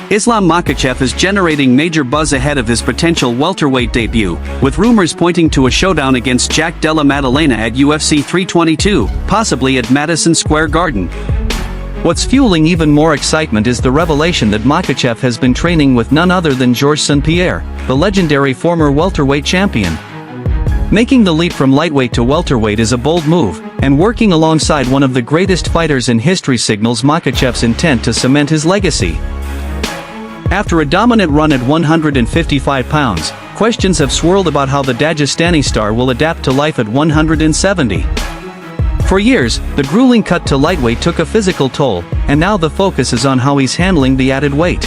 Islam Makhachev is generating major buzz ahead of his potential welterweight debut, with rumors pointing to a showdown against Jack Della Maddalena at UFC 322, possibly at Madison Square Garden. What's fueling even more excitement is the revelation that Makhachev has been training with none other than St-Pierre, the legendary former welterweight champion. Making the leap from lightweight to welterweight is a bold move, and working alongside one of the greatest fighters in history signals Makhachev's intent to cement his legacy. After a dominant run at 155 pounds, questions have swirled about how the Dagestani star will adapt to life at 170. For years, the grueling cut to lightweight took a physical toll, and now the focus is on how he's handling the added weight.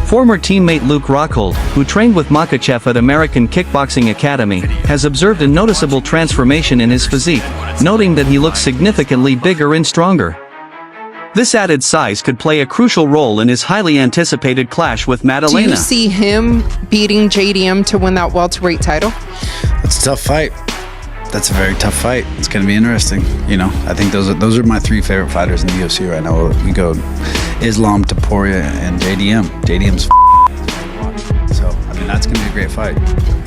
Former teammate Luke Rockhold, who trained with Makhachev at American Kickboxing Academy, has observed a noticeable transformation in his physique, noting that he looks significantly bigger and stronger. This added size could play a crucial role in his highly anticipated clash with Maddalena. Do you see him beating JDM to win that welterweight title? That's a tough fight. That's a very tough fight. It's going to be interesting. You know, I think those are my three favorite fighters in the UFC right now. We go Islam, Topuria, and JDM. JDM's so I mean that's going to be a great fight.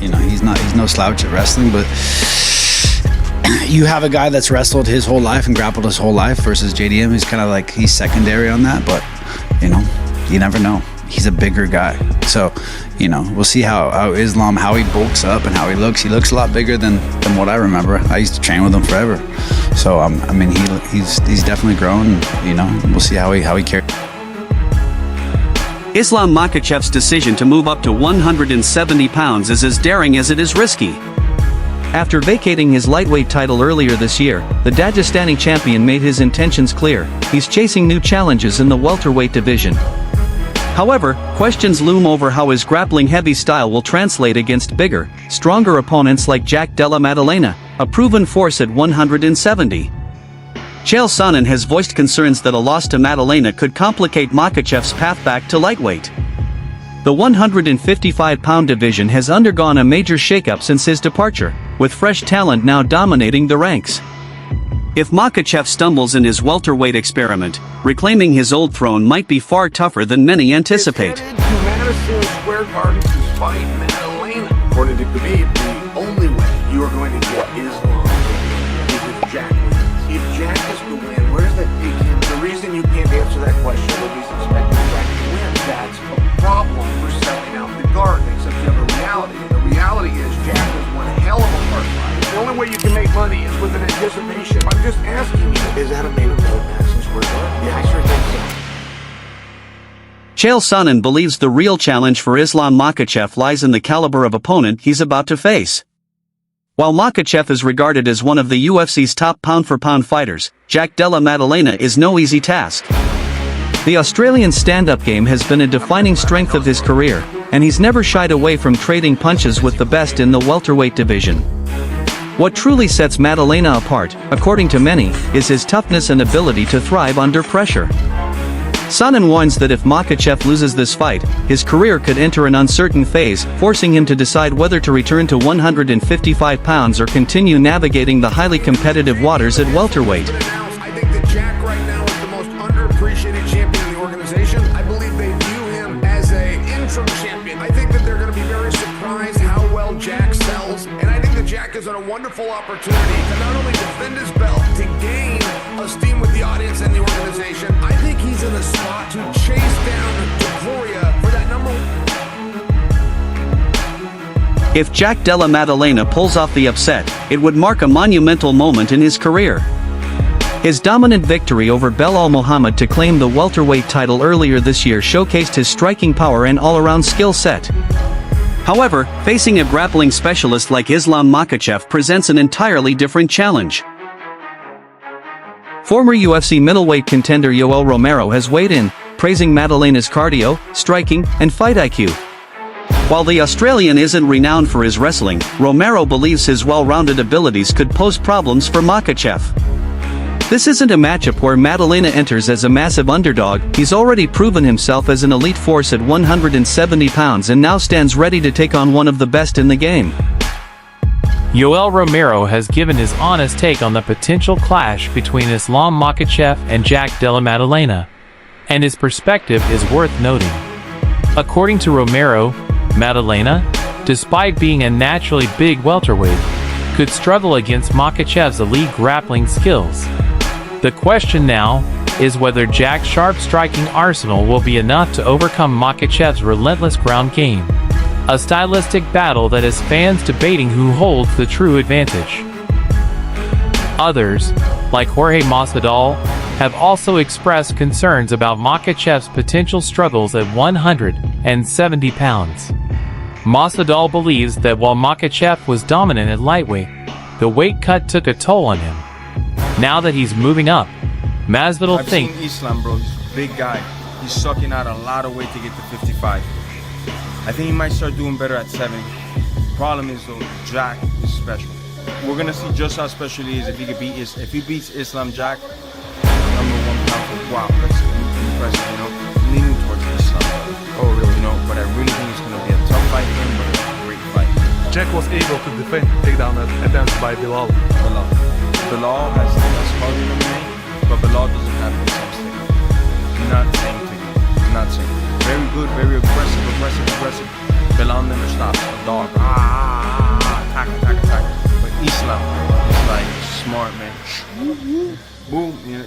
You know, he's no slouch at wrestling, but you have a guy that's wrestled his whole life and grappled his whole life versus JDM. He's kind of like he's secondary on that, but you know, you never know. He's a bigger guy, so you know we'll see how Islam, how he bulks up and how he looks. He looks a lot bigger than what I remember. I used to train with him forever, so I mean he's definitely grown. You know, we'll see how he carries. Islam Makhachev's decision to move up to 170 pounds is as daring as it is risky. After vacating his lightweight title earlier this year, the Dagestani champion made his intentions clear. He's chasing new challenges in the welterweight division. However, questions loom over how his grappling heavy style will translate against bigger, stronger opponents like Jack Della Maddalena, a proven force at 170. Chael Sonnen has voiced concerns that a loss to Maddalena could complicate Makhachev's path back to lightweight. The 155-pound division has undergone a major shakeup since his departure, with fresh talent now dominating the ranks. If Makhachev stumbles in his welterweight experiment, reclaiming his old throne might be far tougher than many anticipate. Headed to Madison Square Garden to fight Maddalena. According to khabib, the only way you are going to get Islam is if Jack wins. If Jack is to win, where's that big him? The reason you can't answer that question is he's expecting Jack to win. That's a problem for selling out the garden, except you have a reality. The reality is Jack is one hell of a hard fight. The only way you can make money is with an anticipation. I'm just asking you, is that a main event at Madison Square Garden? Yeah, I sure think so. Chael Sonnen believes the real challenge for Islam Makhachev lies in the caliber of opponent he's about to face. While Makhachev is regarded as one of the UFC's top pound-for-pound fighters, Jack Della Maddalena is no easy task. The Australian stand-up game has been a defining strength of his career, and he's never shied away from trading punches with the best in the welterweight division. What truly sets Maddalena apart, according to many, is his toughness and ability to thrive under pressure. Sonnen warns that if Makhachev loses this fight, his career could enter an uncertain phase, forcing him to decide whether to return to 155 pounds or continue navigating the highly competitive waters at welterweight. I think that Jack right now is the most underappreciated champion in the organization. I believe they view him as an interim champion. I think that they're going to be very surprised how well Jack sells, and I think that Jack is on a wonderful opportunity to not only defend his belt, to gain esteem with the audience and the organization. I think he's in a spot to chase down Topuria for that number one. If Jack Della Maddalena pulls off the upset, it would mark a monumental moment in his career. His dominant victory over Belal Muhammad to claim the welterweight title earlier this year showcased his striking power and all-around skill set. However, facing a grappling specialist like Islam Makhachev presents an entirely different challenge. Former UFC middleweight contender Yoel Romero has weighed in, praising Maddalena's cardio, striking, and fight IQ. While the Australian isn't renowned for his wrestling, Romero believes his well-rounded abilities could pose problems for Makhachev. This isn't a matchup where Maddalena enters as a massive underdog. He's already proven himself as an elite force at 170 pounds and now stands ready to take on one of the best in the game. Yoel Romero has given his honest take on the potential clash between Islam Makhachev and Jack Della Maddalena, and his perspective is worth noting. According to Romero, Maddalena, despite being a naturally big welterweight, could struggle against Makhachev's elite grappling skills. The question now is whether Jack's sharp striking arsenal will be enough to overcome Makhachev's relentless ground game. A stylistic battle that has fans debating who holds the true advantage. Others, like Jorge Masvidal, have also expressed concerns about Makhachev's potential struggles at 170 pounds. Masvidal believes that while Makhachev was dominant at lightweight, the weight cut took a toll on him. Now that he's moving up, Masvidal thinks I've seen Islam, bro. He's a big guy. He's sucking out a lot of weight to get to 55. I think he might start doing better at 70. Problem is though, Jack is special. We're gonna see just how special he is if he beats Islam Jack. #1 pound for wow, that's impressive, you know. Leaning towards Islam. Oh really? You know, but I really think it's gonna be a tough fight for him, but a great fight. Jack was able to defend takedown attempts by Bilal. Bilal has harder than me, but Bilal doesn't have the same stick. I'm not saying to you. I'm not saying. Very good, very aggressive. Bilal never stops. A dog. Attack. But Islam is like smart, man. Boom. You know,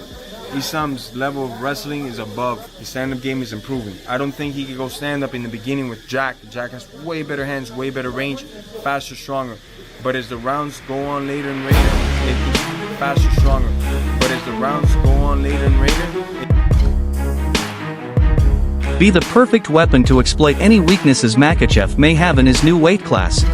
Islam's level of wrestling is above. His stand-up game is improving. I don't think he could go stand-up in the beginning with Jack. Jack has way better hands, way better range, faster, stronger. But as the rounds go on later and later, it's faster, stronger. But as the rounds go on later and later, Be the perfect weapon to exploit any weaknesses Makhachev may have in his new weight class.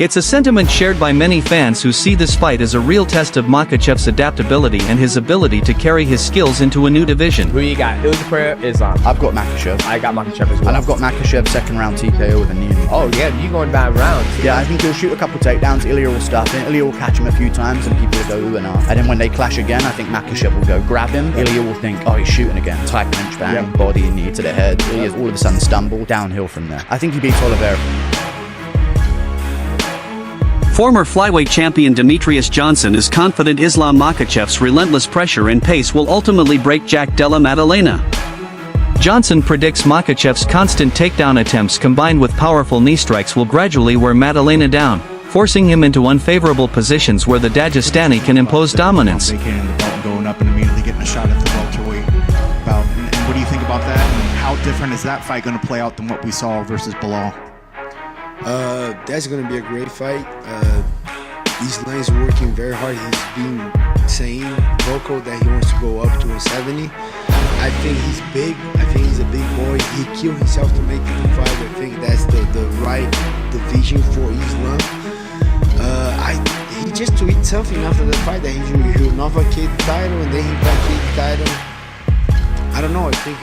It's a sentiment shared by many fans who see this fight as a real test of Makhachev's adaptability and his ability to carry his skills into a new division. Who you got? St-Pierre, Islam. I've got Makhachev. I got Makhachev as well. And I've got Makhachev second round TKO with a knee. Oh yeah, you going down rounds. Yeah, I think he'll shoot a couple takedowns. Ilya will stuff in. Ilya will catch him a few times and people will go ooh and ah. And then when they clash again, I think Makhachev will go grab him. Ilya will think, oh, he's shooting again. Tight clinch bang, body and knee to the head. Ilya's all of a sudden stumble downhill from there. I think he beats Oliveira. Former flyweight champion Demetrius Johnson is confident Islam Makhachev's relentless pressure and pace will ultimately break Jack Della Maddalena. Johnson predicts Makhachev's constant takedown attempts combined with powerful knee strikes will gradually wear Maddalena down, forcing him into unfavorable positions where the Dagestani can impose dominance. Vacating the belt and going up and immediately getting a shot at the welterweight bout. And what do you think about that? And how different is that fight going to play out than what we saw versus Bilal? That's going to be a great fight. Islam is working very hard. He's been saying vocal that he wants to go up to 170. I think he's big. I think he's a big boy. He killed himself to make the fight. I think that's the right division for Islam. He just tweeted something after the fight that he'll not vacate the title and then he vacate the title. I don't know. I think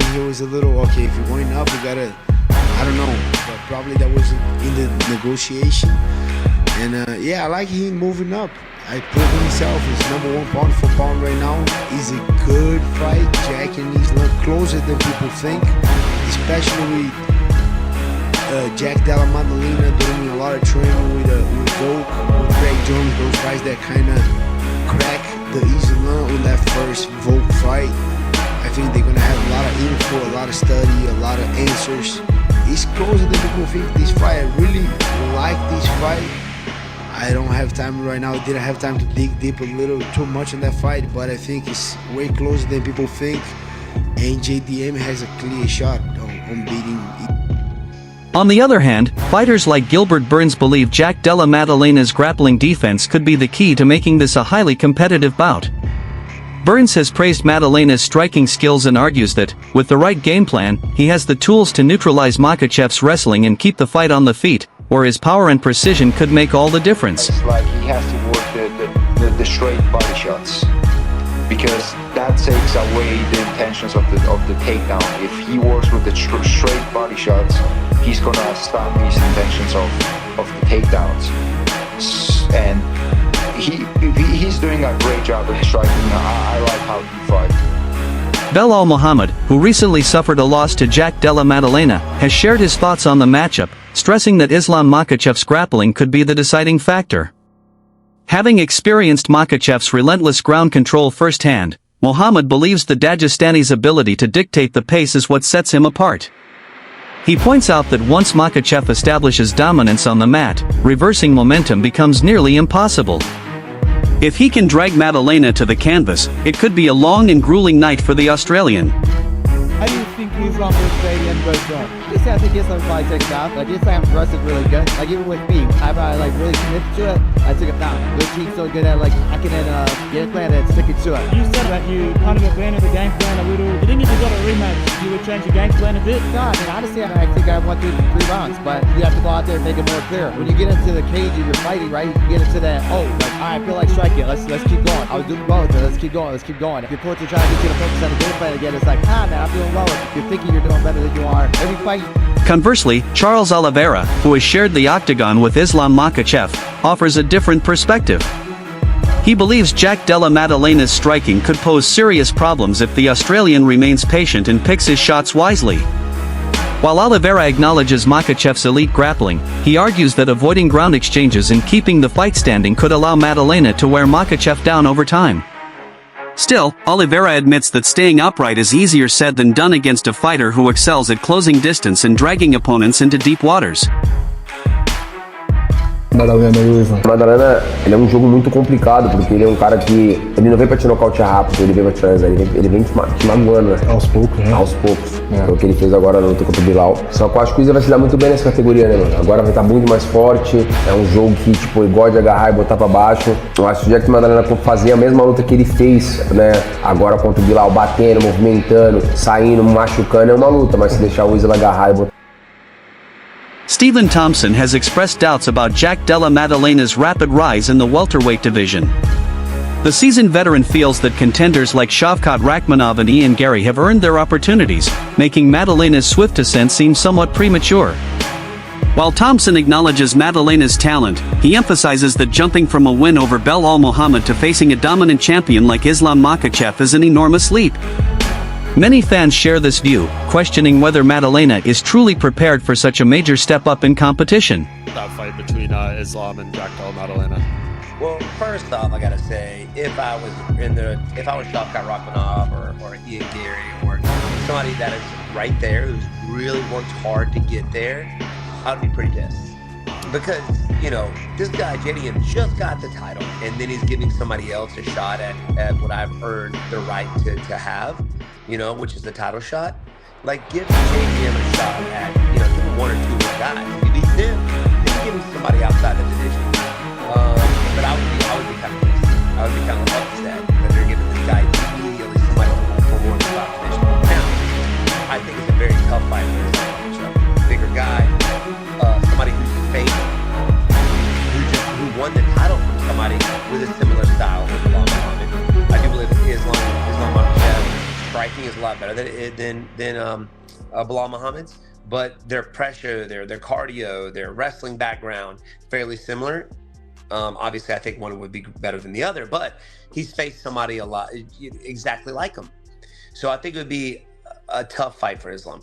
he was a little okay. If you're going up, you gotta. I don't know, but probably that was in the negotiation. And yeah, I like him moving up. I put himself as #1 pound for pound right now. It's a good fight. Jack and Islam closer than people think, especially with Jack Della Maddalena doing a lot of training with Volk, with Greg Jones, those guys that kind of crack the Islam on that first Volk fight. I think they're gonna have a lot of info, a lot of study, a lot of answers. It's closer than people think this fight. I really like this fight. I don't have time right now. I didn't have time to dig deep a little too much on that fight, but I think it's way closer than people think. And JDM has a clear shot on beating. On the other hand, fighters like Gilbert Burns believe Jack Della Maddalena's grappling defense could be the key to making this a highly competitive bout. Burns has praised Maddalena's striking skills and argues that, with the right game plan, he has the tools to neutralize Makhachev's wrestling and keep the fight on the feet, where his power and precision could make all the difference. It's like he has to work the straight body shots, because that takes away the intentions of the takedown. If he works with the straight body shots, he's gonna stop these intentions of the takedowns. And he's doing a great job of striking. I like how he fights. Belal Muhammad, who recently suffered a loss to Jack Della Maddalena, has shared his thoughts on the matchup, stressing that Islam Makhachev's grappling could be the deciding factor. Having experienced Makhachev's relentless ground control firsthand, Muhammad believes the Dagestani's ability to dictate the pace is what sets him apart. He points out that once Makhachev establishes dominance on the mat, reversing momentum becomes nearly impossible. If he can drag Maddalena to the canvas, it could be a long and grueling night for the Australian. How do you think Islam will stay in goes on? This I think Islam probably takes it off. Like Islam's wrestling really good. Like even with me, I like really committed to it. I took it down. The team's so good at like I can get a plan and stick it to it. You said that you kind of abandoned the game plan a little. You think if you got a rematch, you would change your game plan a bit? No, I mean honestly, I think I went through 3 rounds, but you have to go out there and make it more clear. When you get into the cage and you're fighting, right? You get into that. Oh, like all right, I feel like striking. Let's keep going. I was doing well with it. Let's keep going. Let's keep going. If your coach is trying to get you to focus on the game plan again, it's like man, I'm doing well with it. You're thinking you're doing better than you are. Every fight. Conversely, Charles Oliveira, who has shared the octagon with Islam Makhachev, offers a different perspective. He believes Jack Della Maddalena's striking could pose serious problems if the Australian remains patient and picks his shots wisely. While Oliveira acknowledges Makhachev's elite grappling, he argues that avoiding ground exchanges and keeping the fight standing could allow Maddalena to wear Makhachev down over time. Still, Oliveira admits that staying upright is easier said than done against a fighter who excels at closing distance and dragging opponents into deep waters. Maddalena, ele é jogo muito complicado, porque ele é cara que ele não vem pra te nocautear rápido, ele vem pra te finalizar, ele vem te magoando, né? Aos poucos, né? Aos poucos. É o que ele fez agora na luta contra o Bilal. Só que eu acho que o Isa vai se dar muito bem nessa categoria, né, mano? Agora vai estar muito mais forte, é jogo que, tipo, ele gosta de agarrar e botar pra baixo. Eu acho que o Jack Maddalena fazer a mesma luta que ele fez, né? Agora contra o Bilal, batendo, movimentando, saindo, machucando, é uma luta, mas se deixar o Isa agarrar e botar. Stephen Thompson has expressed doubts about Jack Della Maddalena's rapid rise in the welterweight division. The seasoned veteran feels that contenders like Shavkat Rakhmonov and Ian Gary have earned their opportunities, making Maddalena's swift ascent seem somewhat premature. While Thompson acknowledges Maddalena's talent, he emphasizes that jumping from a win over Belal Muhammad to facing a dominant champion like Islam Makhachev is an enormous leap. Many fans share this view, questioning whether Maddalena is truly prepared for such a major step up in competition. That fight between Islam and Jack Della Maddalena. Well, first off, I gotta say, if I was Shavkat Rakhmonov or Ian Gary or somebody that is right there who's really worked hard to get there, I'd be pretty pissed. Because, this guy, JDM, just got the title, and then he's giving somebody else a shot at what I've earned the right to have, which is the title shot. Like, give JDM a shot at, give him 1 or 2 more guys. If he beats them, then give him somebody outside the division. But I would be kind of pissed. I would be kind of upset that they're giving this guy immediately somebody for more than 5 division. Now, I think it's a very tough fight for this bigger guy, somebody who's fake, who won the title from somebody with a similar style with Islam Muhammad. I do believe that Islam Makhachev striking is a lot better than Belal Muhammad's, but their pressure, their cardio, their wrestling background, fairly similar. Obviously, I think one would be better than the other, but he's faced somebody a lot exactly like him. So I think it would be a tough fight for Islam.